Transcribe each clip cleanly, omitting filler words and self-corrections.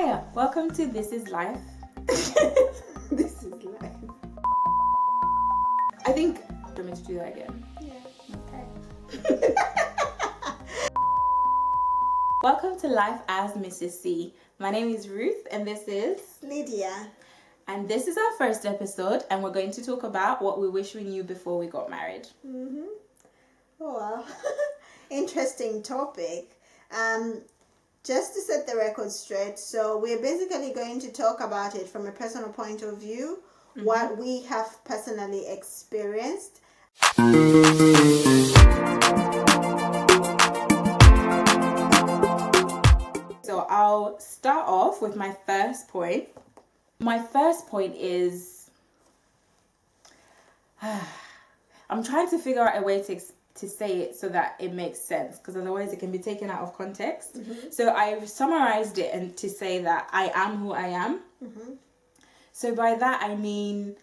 Hiya, welcome to This Is Life. This is life. I think, do you want me to do that again? Yeah. Okay. Welcome to LifeAs MrsC. My name is Ruth and this is Lydia. And this is our first episode and we're going to talk about what we wish we knew before we got married. Mm-hmm. Oh, wow. Interesting topic. Just to set the record straight, so we're basically going to talk about it from a personal point of view, what we have personally experienced. So I'll start off with my first point. My first point is, I'm trying to figure out a way to say it so that it makes sense, because otherwise it can be taken out of context. So I summarized it and to say that I am who I am. So by that I mean,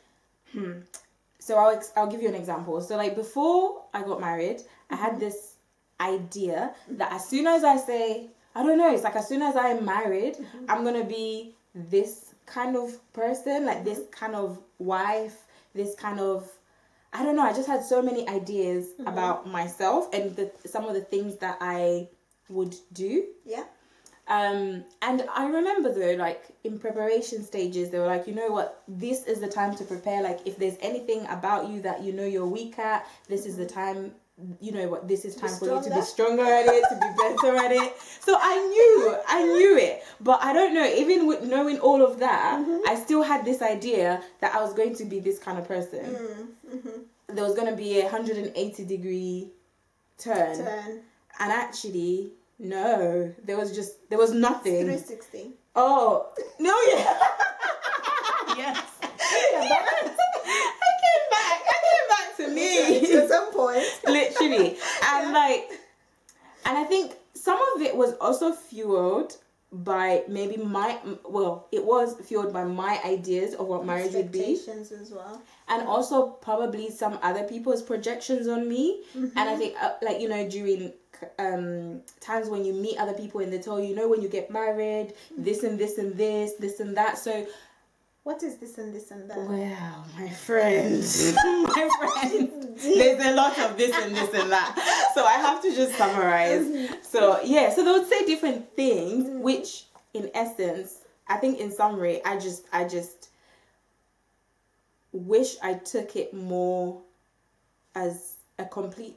so I'll give you an example. So like before I got married, I had this idea that as soon as I say, I don't know, it's like as soon as I'm married, I'm gonna be this kind of person, like this kind of wife, this kind of, I don't know, I just had so many ideas about myself and some of the things that I would do. Yeah. And I remember though, like in preparation stages, they were like, you know what, this is the time to prepare. Like if there's anything about you that you know you're weak at, this is the time, you know what, this is time for you to be stronger at it, to be better at it. So I knew it. But I don't know, even with knowing all of that, I still had this idea that I was going to be this kind of person. There was going to be a 180-degree turn. And actually, no, there was nothing. 360. Oh, no, yeah. Yes. I came back to me. At some point. Literally. And and I think some of it was also fueled by maybe it was fueled by my ideas of what marriage would be. Expectations as well. And also probably some other people's projections on me. And I think during times when you meet other people and they tell you, when you get married, this and this and this and that. So what is this and this and that? Well, my friends, there's a lot of this and this and that. So I have to just summarize. So yeah, so they would say different things, which in essence, I think in summary, I just wish I took it more as a complete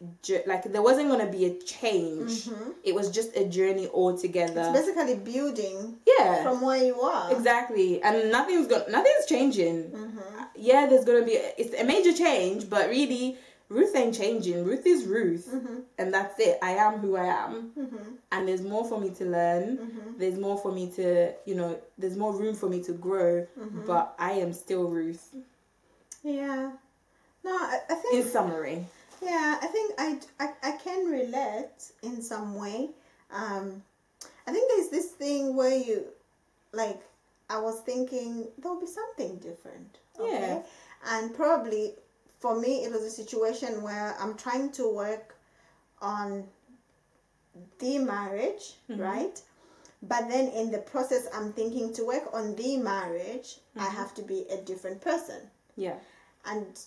like there wasn't going to be a change. It was just a journey altogether. It's basically building from where you are. Exactly. And nothing's changing. Yeah, there's going to be it's a major change, but really Ruth ain't changing. Ruth is Ruth. And that's it. I am who I am. And there's more for me to learn. There's more for me to, there's more room for me to grow, but I am still Ruth. Yeah. No, I think in summary. Yeah, I think I can relate in some way. I think there's this thing where you, like, I was thinking there'll be something different. Okay? Yeah. And probably for me it was a situation where I'm trying to work on the marriage, right? But then in the process I'm thinking to work on the marriage, I have to be a different person. Yeah. And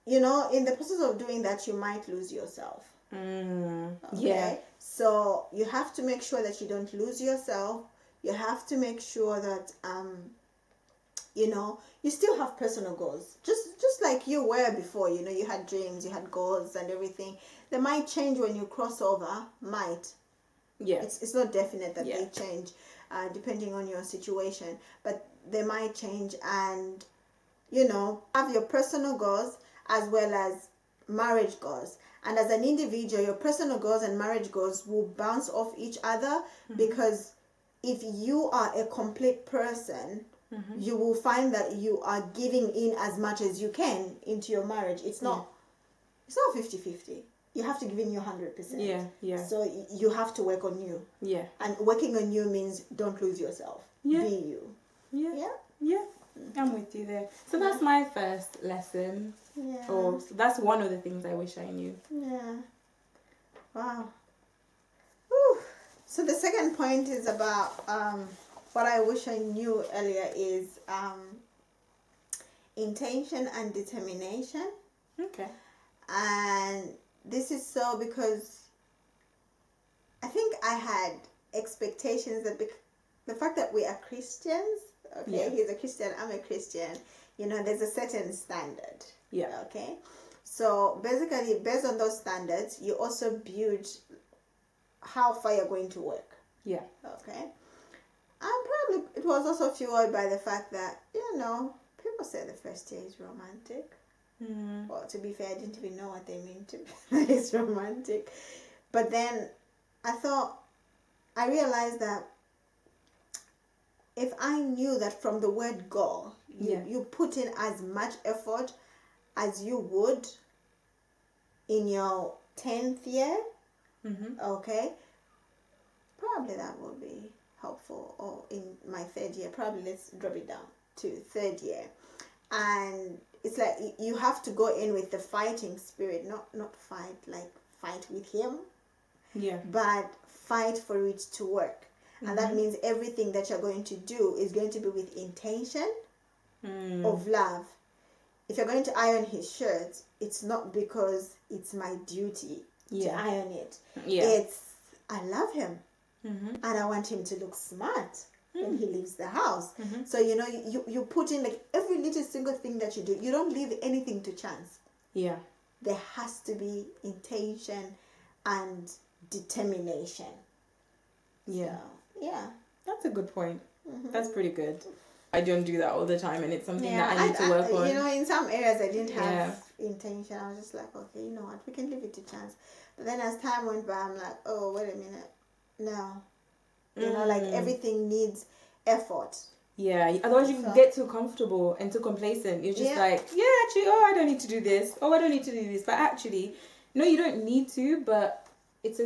in the process of doing that, you might lose yourself. Okay? Yeah. So you have to make sure that you don't lose yourself. You have to make sure that, you still have personal goals. Just like you were before, you had dreams, you had goals and everything. They might change when you cross over, might. Yeah. It's not definite that they change, depending on your situation. But they might change and, have your personal goals as well as marriage goals. And as an individual, your personal goals and marriage goals will bounce off each other, because if you are a complete person, you will find that you are giving in as much as you can into your marriage. It's not 50-50. You have to give in your 100%. Yeah. So you have to work on you. Yeah. And working on you means don't lose yourself. Yeah. Be you. Yeah. I'm with you there. So that's my first lesson. Yeah. Or that's one of the things I wish I knew. Yeah. Wow. Whew. So the second point is about what I wish I knew earlier is intention and determination. Okay. And this is so because I think I had expectations that the fact that we are Christians, okay, he's a Christian, I'm a Christian, you know, there's a certain standard. Yeah. Okay. So basically, based on those standards, you also build how far you're going to work. Yeah. Okay. And probably it was also fueled by the fact that, you know, people say the first year is romantic. Mm. Well, to be fair, I didn't even know what they mean to be it's romantic. But then I realized that if I knew that from the word go, you put in as much effort as you would in your 10th year, okay, probably that will be helpful. Or in my 3rd year, probably let's drop it down to 3rd year. And it's like you have to go in with the fighting spirit, not fight like fight with him, but fight for it to work. And that means everything that you're going to do is going to be with intention of love. If you're going to iron his shirt, it's not because it's my duty to iron it. It's I love him and I want him to look smart when he leaves the house. So, you know, you put in like every little single thing that you do. You don't leave anything to chance. Yeah. There has to be intention and determination. Yeah. So, yeah. That's a good point. That's pretty good. I don't do that all the time, and it's something that I need to work on. You know, in some areas I didn't have intention. I was just like, okay, you know what, we can leave it to chance. But then as time went by, I'm like, oh, wait a minute. No. You know, like everything needs effort. Yeah, otherwise you can get too comfortable and too complacent. You're just like, actually, I don't need to do this. I don't need to do this. But actually, no, you don't need to, but it's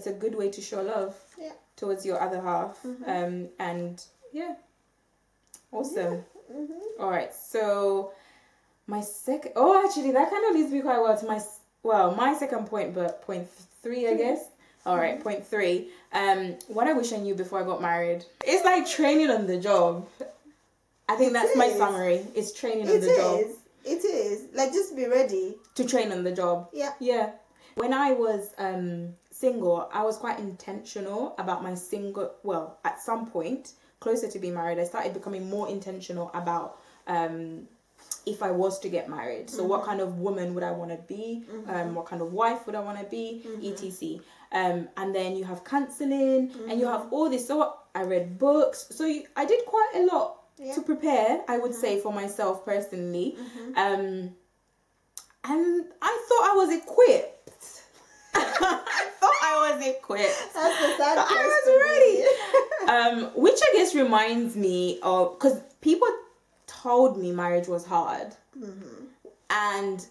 a good way to show love towards your other half. And yeah, awesome. All right, so my second, actually that kind of leads me quite well to my second point, but point 3, I guess. All right, point 3. What I wish I knew before I got married. It's like training on the job. I think that's my summary. It's training on the job. It is. Like, just be ready to train on the job. Yeah. When I was single, I was quite intentional about my at some point, closer to being married, I started becoming more intentional about if I was to get married. So what kind of woman would I want to be? What kind of wife would I want to be? etc. And then you have counseling and you have all this. So I read books. So I did quite a lot to prepare, I would say, for myself personally. And I thought I was equipped. That's the sad I was ready. Which I guess reminds me of, because people told me marriage was hard. And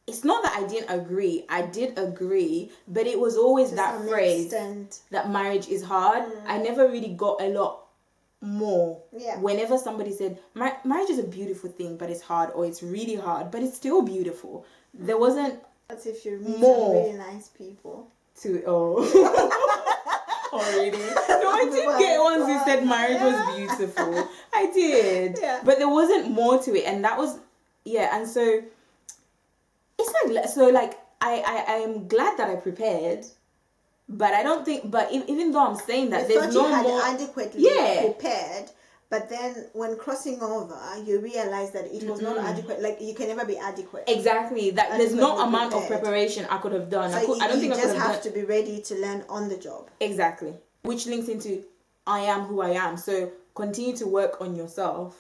it's not that I didn't agree. I did agree, but it was always that phrase that marriage is hard. I never really got a lot more. Whenever somebody said marriage is a beautiful thing, but it's hard, or it's really hard, but it's still beautiful. There wasn't. That's if you meet some really nice people. Oh, really? No, I did get ones who said marriage was beautiful. I did. But there wasn't more to it, and that was and so it's like I am glad that I prepared, but I don't think. But even though I'm saying that, there's no more adequately prepared. But then when crossing over, you realize that it was not adequate. Like, you can never be adequate. Exactly. That there's no amount of preparation I could have done. So I don't think I could have done. You just have to be ready to learn on the job. Exactly. Which links into I am who I am. So continue to work on yourself,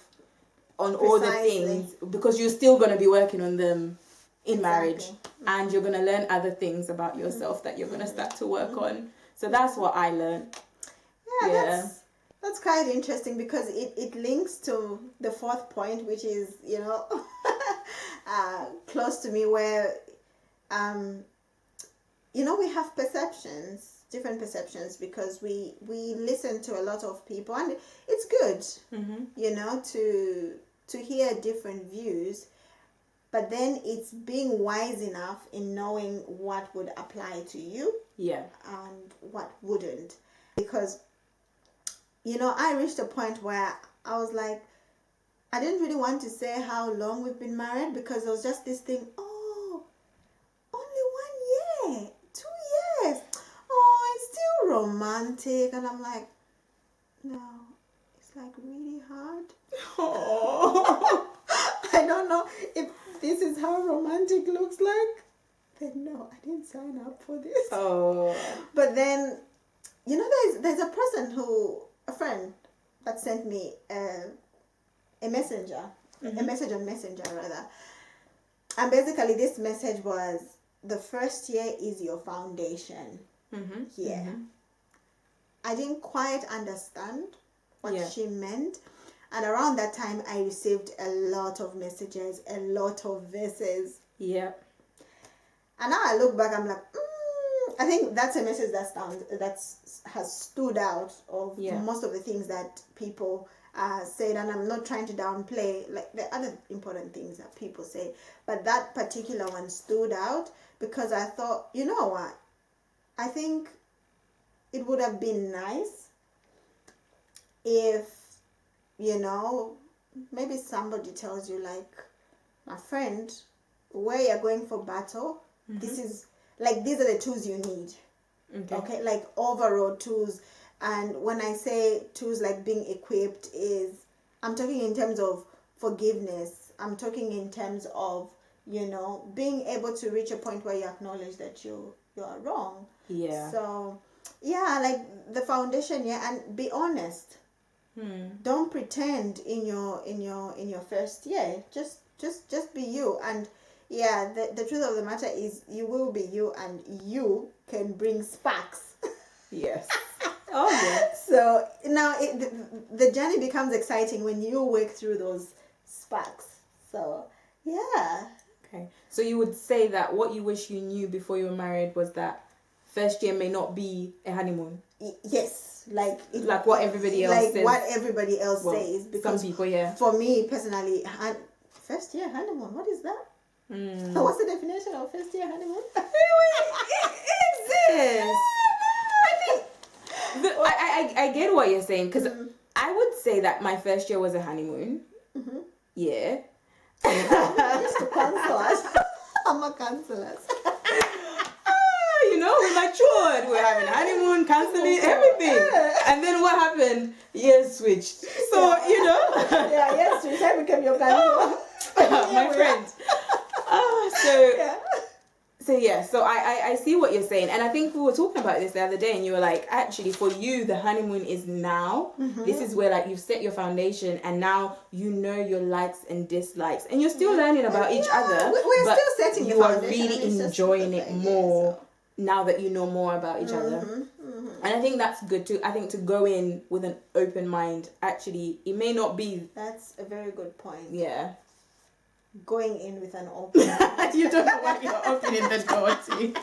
on all the things, because you're still going to be working on them in marriage. And you're going to learn other things about yourself that you're going to start to work on. So that's what I learned. That's quite interesting, because it links to the 4th point, which is, you know, close to me, where, you know, we have different perceptions, because we listen to a lot of people, and it's good, you know, to hear different views, but then it's being wise enough in knowing what would apply to you and what wouldn't, because I reached a point where I was like, I didn't really want to say how long we've been married, because it was just this thing, oh, only 1 year, 2 years. Oh, it's still romantic. And I'm like, no, it's like really hard. Oh. I don't know if this is how romantic looks like. Then no, I didn't sign up for this. Oh. But then, there's a person a friend that sent me a messenger, a message on Messenger rather. And basically this message was, the first year is your foundation. Yeah. I didn't quite understand what she meant. And around that time, I received a lot of messages, a lot of verses. Yeah. And now I look back, I'm like, I think that's a message that has stood out of most of the things that people said. And I'm not trying to downplay like the other important things that people say, but that particular one stood out because I thought, you know what? I think it would have been nice if, maybe somebody tells you, like, my friend, where you're going for battle, this is, like, these are the tools you need. Okay? Like, overall tools. And when I say tools like being equipped I'm talking in terms of forgiveness. I'm talking in terms of, being able to reach a point where you acknowledge that you are wrong. Yeah. So, yeah, like, the foundation, and be honest. Don't pretend in your first year. Just be you. And the truth of the matter is, you will be you, and you can bring sparks. Yes. Oh yeah. So now the journey becomes exciting when you work through those sparks. So yeah. Okay. So you would say that what you wish you knew before you were married was that first year may not be a honeymoon. Yes. Like what everybody else says. Like what everybody else says. Because some people, yeah. For me personally, first year honeymoon, what is that? What's the definition of first year honeymoon? It exists. I get what you're saying, because I would say that my first year was a honeymoon. Yeah. I used to cancel us. I'm a canceller. We matured. We're having honeymoon, canceling everything. And then what happened? Years switched. So, years switched. I became your canceller. My friend. So I see what you're saying, and I think we were talking about this the other day, and you were like, actually, for you, the honeymoon is now. This is where, like, you've set your foundation, and now you know your likes and dislikes, and you're still learning about each other. We're still setting the foundation. You are really enjoying it more now that you know more about each other. And I think that's good too. I think to go in with an open mind, actually, it may not be. That's a very good point. Yeah. Going in with an open mind. You don't know what you're opening the door to.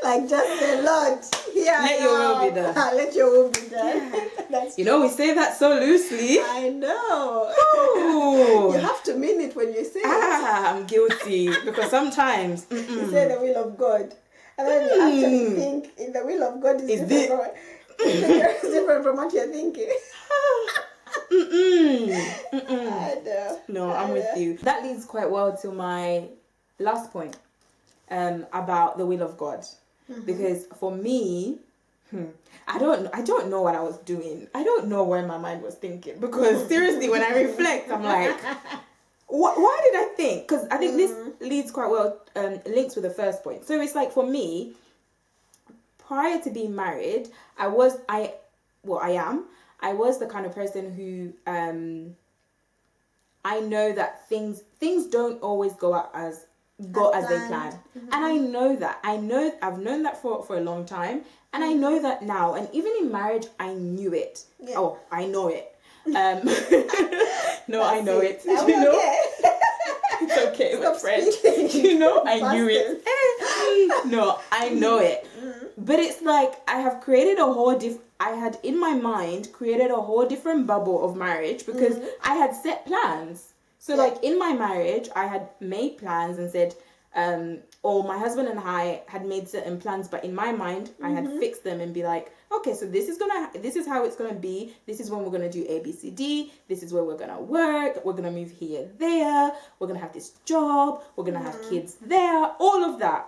Like, just say, Lord, let your will be done. Let your will be done. That's we say that so loosely. I know. Ooh. You have to mean it when you say it. I'm guilty, because sometimes you say the will of God, and then you actually think in the will of God is different from what you're thinking. I know. No, I'm with you. That leads quite well to my last point about the will of God, because for me, I don't know what I was doing. I don't know where my mind was thinking, because seriously, when I reflect, I'm like, why did I think? Because I think this leads quite well, links with the first point. So it's like, for me, prior to being married, I was the kind of person who I know that things don't always go out as they plan. And I know that. I've known that for a long time, and I know that now. And even in marriage, I knew it. Yeah. Oh, I know it. No, I know it. It's okay, my friend. I knew it. No, I know it. But it's like I have created I had in my mind created a whole different bubble of marriage, because I had set plans. So like in my marriage, I had made plans and said, or my husband and I had made certain plans, but in my mind I had fixed them and be like, okay, so this is how it's gonna be. This is when we're gonna do ABCD. This is where we're gonna work. We're gonna move here, there. We're gonna have this job. We're gonna have kids there. All of that.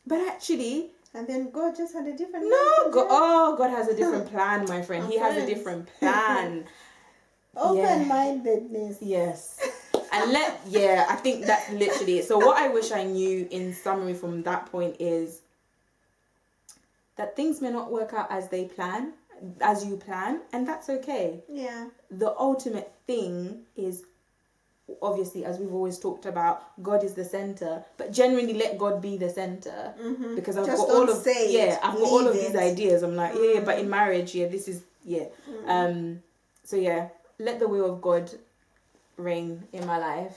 But actually, and then God just had a different God has a different plan, my friend. He has a different plan. Open-mindedness. Yes. And I think that's literally it. So what I wish I knew in summary from that point is that things may not work out as you plan, and that's okay. Yeah. The ultimate thing is, obviously, as we've always talked about, God is the center, but generally let God be the center. Because I've got all of these ideas. I'm like, but in marriage, this is so let the will of God reign in my life.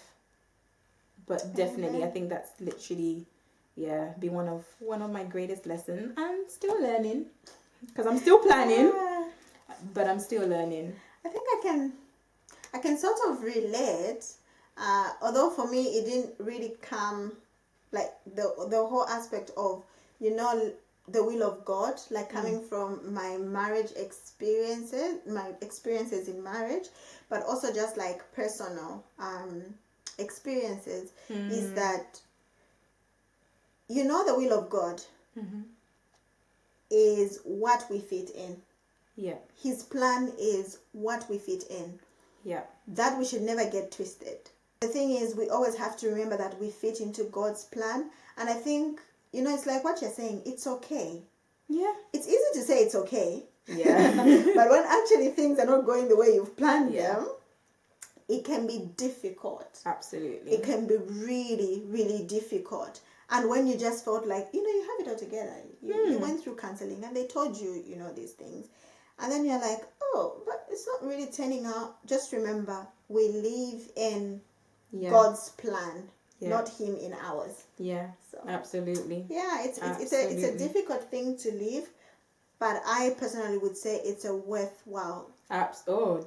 But definitely, I think that's literally be one of my greatest lessons. I'm still learning, because I'm still planning, but I'm still learning. I think I can sort of relate, although for me it didn't really come like the whole aspect of the will of God, like coming from my marriage experiences, my experiences in marriage, but also just like personal experiences, is that the will of God is what we fit in. Yeah. His plan is what we fit in. Yeah. That we should never get twisted. The thing is, we always have to remember that we fit into God's plan. And I think, it's like what you're saying, it's okay. Yeah. It's easy to say it's okay. Yeah. But when actually things are not going the way you've planned them, it can be difficult. Absolutely. It can be really, really difficult. And when you just felt like, you have it all together. You went through counseling and they told you, these things. And then you're like, oh, but it's not really turning out. Just remember, we live in God's plan, not him in ours. Yeah, so, absolutely. Yeah, it's a difficult thing to live, but I personally would say it's a worthwhile.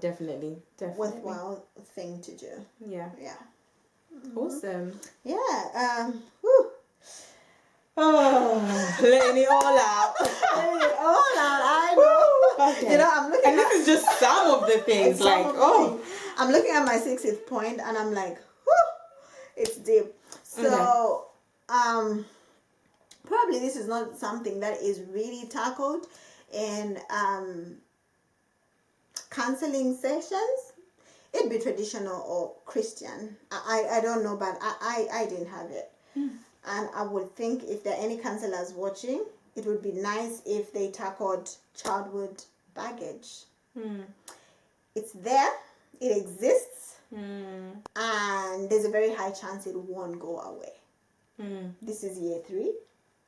Definitely. Worthwhile thing to do. Yeah. Yeah. Awesome. Yeah. Letting it all out. I know. Okay. I'm looking and this is just some of the things. I'm looking at my 60th point and I'm like, it's deep. So, probably this is not something that is really tackled in counseling sessions. It'd be traditional or Christian. I don't know, but I didn't have it. And I would think if there are any counselors watching, it would be nice if they tackled childhood baggage. It's there, it exists, and there's a very high chance it won't go away. This is year 3,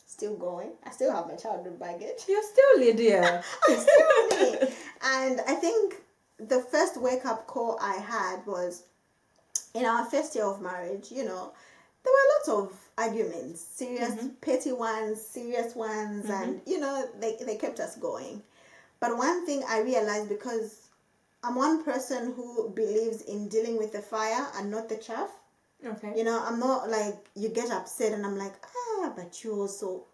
still going. I still have my childhood baggage. You're still Lydia. I'm still me. And I think the first wake-up call I had was in our first year of marriage. There were lots of arguments, serious, petty ones, serious ones, and, they kept us going. But one thing I realized, because I'm one person who believes in dealing with the fire and not the chaff. Okay. I'm not like, you get upset and I'm like, but you also,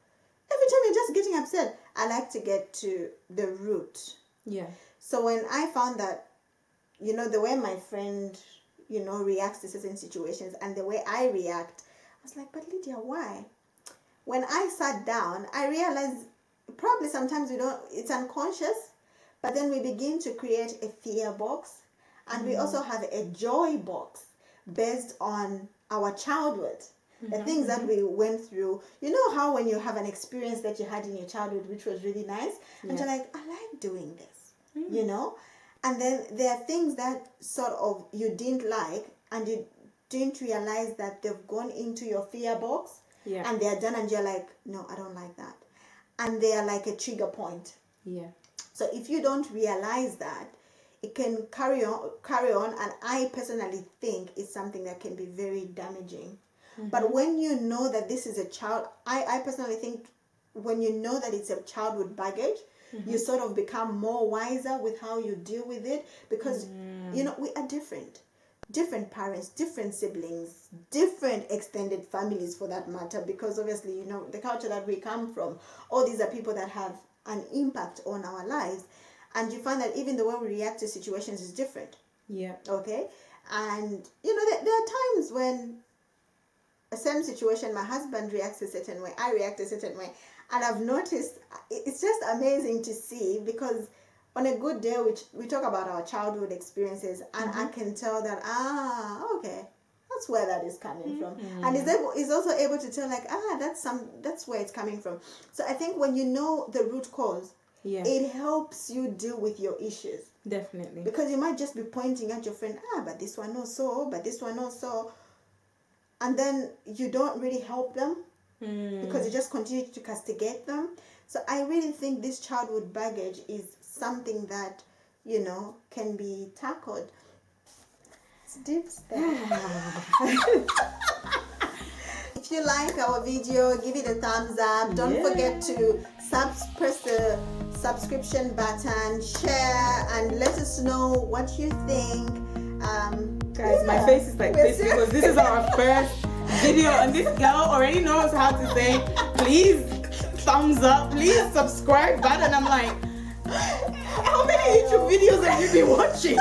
every time you're just getting upset. I like to get to the root. Yeah. So when I found that, the way my friend, reacts to certain situations and the way I react, I was like, but Lydia, why? When I sat down, I realized probably sometimes it's unconscious, but then we begin to create a fear box, and we also have a joy box based on our childhood, the things that we went through. You know how when you have an experience that you had in your childhood which was really nice, and you're like, I like doing this, and then there are things that sort of you didn't like, and you didn't realize that they've gone into your fear box, and they're done, and you're like, no, I don't like that, and they are like a trigger point. Yeah. So if you don't realize that, it can carry on, and I personally think it's something that can be very damaging. But when you know that this is a child, I personally think when you know that it's a childhood baggage, you sort of become more wiser with how you deal with it, because we are different. different parents, different siblings, different extended families for that matter, because obviously, you know, the culture that we come from, all these are people that have an impact on our lives. And you find that even the way we react to situations is different. Yeah. Okay? And, you know, there are times when a certain situation, my husband reacts a certain way, I react a certain way. And I've noticed, it's just amazing to see, because on a good day, we talk about our childhood experiences, and I can tell that, okay, that's where that is coming from. And he's also able to tell, like, that's where it's coming from. So I think when you know the root cause, it helps you deal with your issues. Definitely. Because you might just be pointing at your friend, but this one also, but this one also. And then you don't really help them because you just continue to castigate them. So I really think this childhood baggage is something that, you know, can be tackled. It's deep stuff. If you like our video, give it a thumbs up. Don't forget to press the subscription button, share, and let us know what you think. Guys, my face is like this because this is our first video, and this girl already knows how to say, please thumbs up, please subscribe button. I'm like, how many YouTube videos have you been watching?